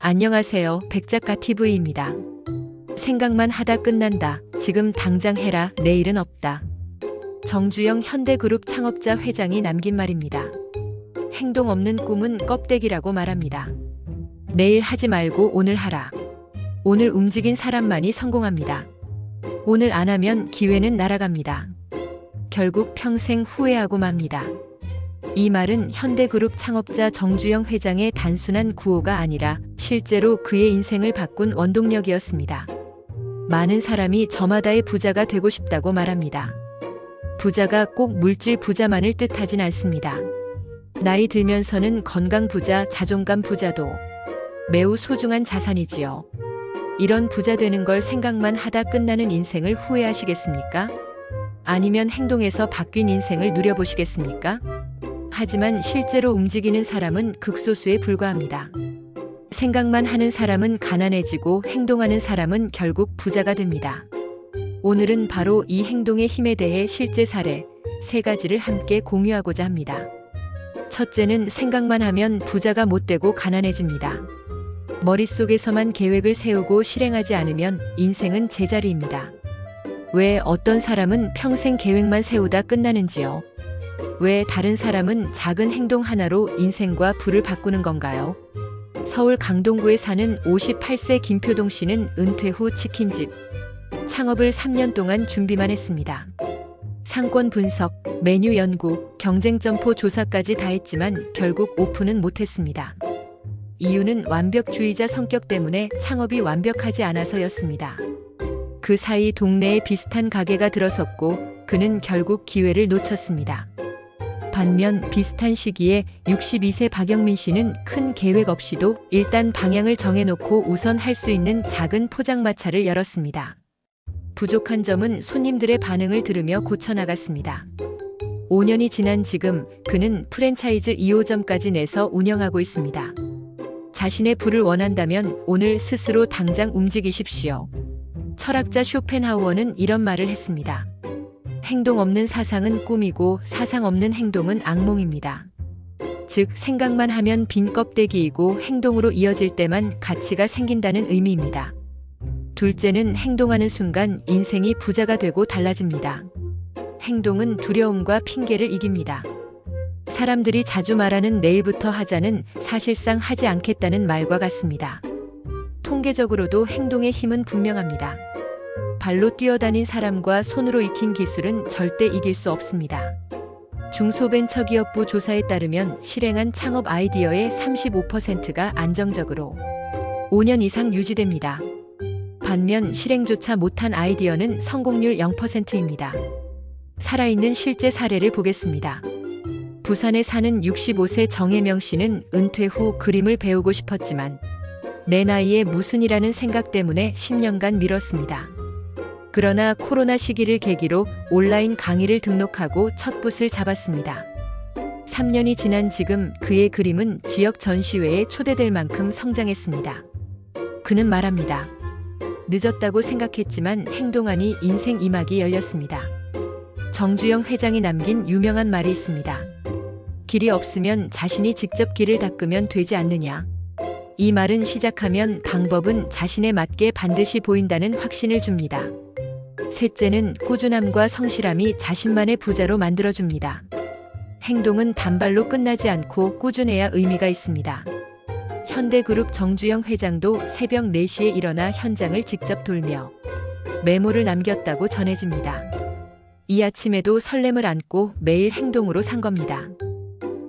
안녕하세요. 백작가 TV입니다. 생각만 하다 끝난다. 지금 당장 해라. 내일은 없다. 정주영 현대그룹 창업자 회장이 남긴 말입니다. 행동 없는 꿈은 껍데기라고 말합니다. 내일 하지 말고 오늘 하라. 오늘 움직인 사람만이 성공합니다. 오늘 안 하면 기회는 날아갑니다. 결국 평생 후회하고 맙니다. 이 말은 현대그룹 창업자 정주영 회장의 단순한 구호가 아니라 실제로 그의 인생을 바꾼 원동력이었습니다. 많은 사람이 저마다의 부자가 되고 싶다고 말합니다. 부자가 꼭 물질 부자만을 뜻하진 않습니다. 나이 들면서는 건강 부자, 자존감 부자도 매우 소중한 자산이지요. 이런 부자 되는 걸 생각만 하다 끝나는 인생을 후회하시겠습니까? 아니면 행동에서 바뀐 인생을 누려보시겠습니까? 하지만 실제로 움직이는 사람은 극소수에 불과합니다. 생각만 하는 사람은 가난해지고 행동하는 사람은 결국 부자가 됩니다. 오늘은 바로 이 행동의 힘에 대해 실제 사례 3가지를 함께 공유하고자 합니다. 첫째는 생각만 하면 부자가 못 되고 가난해집니다. 머릿속에서만 계획을 세우고 실행하지 않으면 인생은 제자리입니다. 왜 어떤 사람은 평생 계획만 세우다 끝나는지요? 왜 다른 사람은 작은 행동 하나로 인생과 부를 바꾸는 건가요? 서울 강동구에 사는 58세 김표동 씨는 은퇴 후 치킨집 창업을 3년 동안 준비만 했습니다. 상권 분석, 메뉴 연구, 경쟁 점포 조사까지 다 했지만 결국 오픈은 못했습니다. 이유는 완벽주의자 성격 때문에 창업이 완벽하지 않아서였습니다. 그 사이 동네에 비슷한 가게가 들어섰고 그는 결국 기회를 놓쳤습니다. 반면 비슷한 시기에 62세 박영민 씨는 큰 계획 없이도 일단 방향을 정해놓고 우선 할 수 있는 작은 포장마차를 열었습니다. 부족한 점은 손님들의 반응을 들으며 고쳐나갔습니다. 5년이 지난 지금 그는 프랜차이즈 2호점까지 내서 운영하고 있습니다. 자신의 부를 원한다면 오늘 스스로 당장 움직이십시오. 철학자 쇼펜하우어는 이런 말을 했습니다. 행동 없는 사상은 꿈이고 사상 없는 행동은 악몽입니다. 즉 생각만 하면 빈 껍데기이고 행동으로 이어질 때만 가치가 생긴다는 의미입니다. 둘째는 행동하는 순간 인생이 부자가 되고 달라집니다. 행동은 두려움과 핑계를 이깁니다. 사람들이 자주 말하는 내일부터 하자는 사실상 하지 않겠다는 말과 같습니다. 통계적으로도 행동의 힘은 분명합니다. 발로 뛰어다닌 사람과 손으로 익힌 기술은 절대 이길 수 없습니다. 중소벤처기업부 조사에 따르면 실행한 창업 아이디어의 35%가 안정적으로 5년 이상 유지됩니다. 반면 실행조차 못한 아이디어는 성공률 0%입니다. 살아있는 실제 사례를 보겠습니다. 부산에 사는 65세 정혜명 씨는 은퇴 후 그림을 배우고 싶었지만 내 나이에 무슨이라는 생각 때문에 10년간 미뤘습니다. 그러나 코로나 시기를 계기로 온라인 강의를 등록하고 첫 붓을 잡았습니다. 3년이 지난 지금 그의 그림은 지역 전시회에 초대될 만큼 성장했습니다. 그는 말합니다. 늦었다고 생각했지만 행동하니 인생 2막이 열렸습니다. 정주영 회장이 남긴 유명한 말이 있습니다. 길이 없으면 자신이 직접 길을 닦으면 되지 않느냐. 이 말은 시작하면 방법은 자신에 맞게 반드시 보인다는 확신을 줍니다. 셋째는 꾸준함과 성실함이 자신만의 부자로 만들어줍니다. 행동은 단발로 끝나지 않고 꾸준해야 의미가 있습니다. 현대그룹 정주영 회장도 새벽 4시에 일어나 현장을 직접 돌며 메모를 남겼다고 전해집니다. 이 아침에도 설렘을 안고 매일 행동으로 산 겁니다.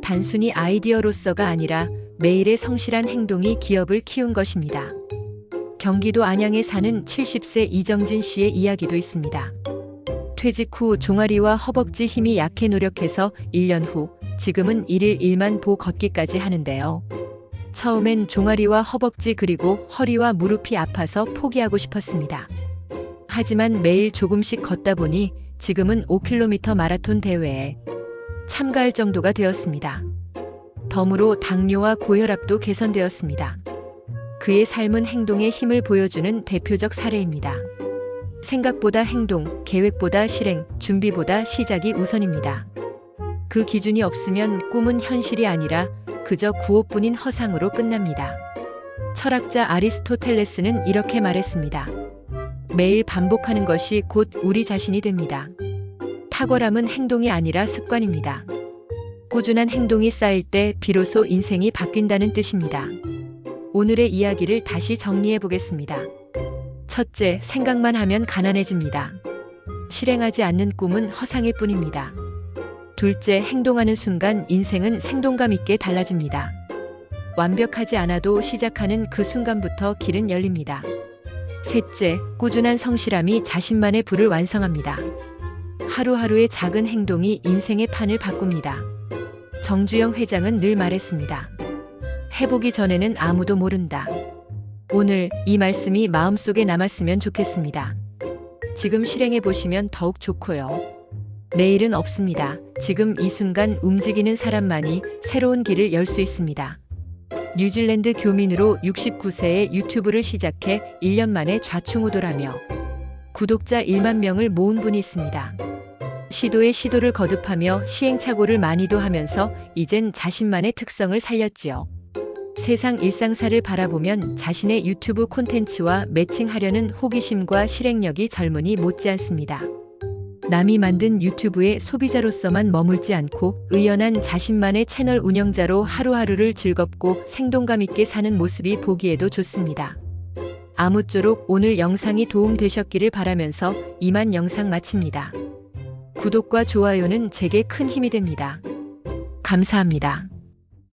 단순히 아이디어로서가 아니라 매일의 성실한 행동이 기업을 키운 것입니다. 경기도 안양에 사는 70세 이정진 씨의 이야기도 있습니다. 퇴직 후 종아리와 허벅지 힘이 약해 노력해서 1년 후 지금은 1일 1만 보 걷기까지 하는데요. 처음엔 종아리와 허벅지 그리고 허리와 무릎이 아파서 포기하고 싶었습니다. 하지만 매일 조금씩 걷다 보니 지금은 5km 마라톤 대회에 참가할 정도가 되었습니다. 덤으로 당뇨와 고혈압도 개선되었습니다. 그의 삶은 행동의 힘을 보여주는 대표적 사례입니다. 생각보다 행동, 계획보다 실행, 준비보다 시작이 우선입니다. 그 기준이 없으면 꿈은 현실이 아니라 그저 구호뿐인 허상으로 끝납니다. 철학자 아리스토텔레스는 이렇게 말했습니다. 매일 반복하는 것이 곧 우리 자신이 됩니다. 탁월함은 행동이 아니라 습관입니다. 꾸준한 행동이 쌓일 때 비로소 인생이 바뀐다는 뜻입니다. 오늘의 이야기를 다시 정리해 보겠습니다. 첫째, 생각만 하면 가난해집니다. 실행하지 않는 꿈은 허상일 뿐입니다. 둘째, 행동하는 순간 인생은 생동감 있게 달라집니다. 완벽하지 않아도 시작하는 그 순간부터 길은 열립니다. 셋째, 꾸준한 성실함이 자신만의 불을 완성합니다. 하루하루의 작은 행동이 인생의 판을 바꿉니다. 정주영 회장은 늘 말했습니다. 해보기 전에는 아무도 모른다. 오늘 이 말씀이 마음속에 남았으면 좋겠습니다. 지금 실행해 보시면 더욱 좋고요. 내일은 없습니다. 지금 이 순간 움직이는 사람만이 새로운 길을 열 수 있습니다. 뉴질랜드 교민으로 69세에 유튜브를 시작해 1년 만에 좌충우돌하며 구독자 1만 명을 모은 분이 있습니다. 시도에 시도를 거듭하며 시행착오를 많이도 하면서 이젠 자신만의 특성을 살렸지요. 세상 일상사를 바라보면 자신의 유튜브 콘텐츠와 매칭하려는 호기심과 실행력이 젊은이 못지않습니다. 남이 만든 유튜브의 소비자로서만 머물지 않고 의연한 자신만의 채널 운영자로 하루하루를 즐겁고 생동감 있게 사는 모습이 보기에도 좋습니다. 아무쪼록 오늘 영상이 도움되셨기를 바라면서 이만 영상 마칩니다. 구독과 좋아요는 제게 큰 힘이 됩니다. 감사합니다.